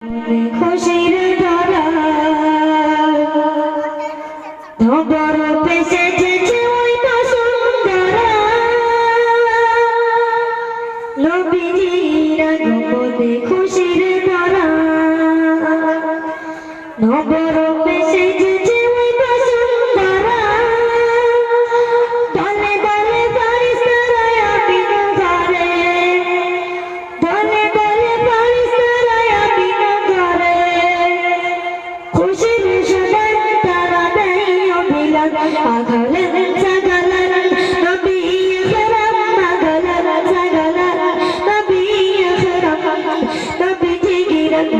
খুশির ধারা ধবর পেশেছে ওই বসুন্ধরা নবীজির নবদে খুশির ধারা ধবর পেশেছে ওই বসুন্ধরা দলে দলে ফারিস্তারা আমিন ঘরে দলে দলে ফারিস্তারা আমিন ঘরে খুশির সুদান তারা দেয় অভিলাষ আঘালেন সাগালান নবী আকরাম আঘালান সাগালান নবী আকরাম নবী জিগিরান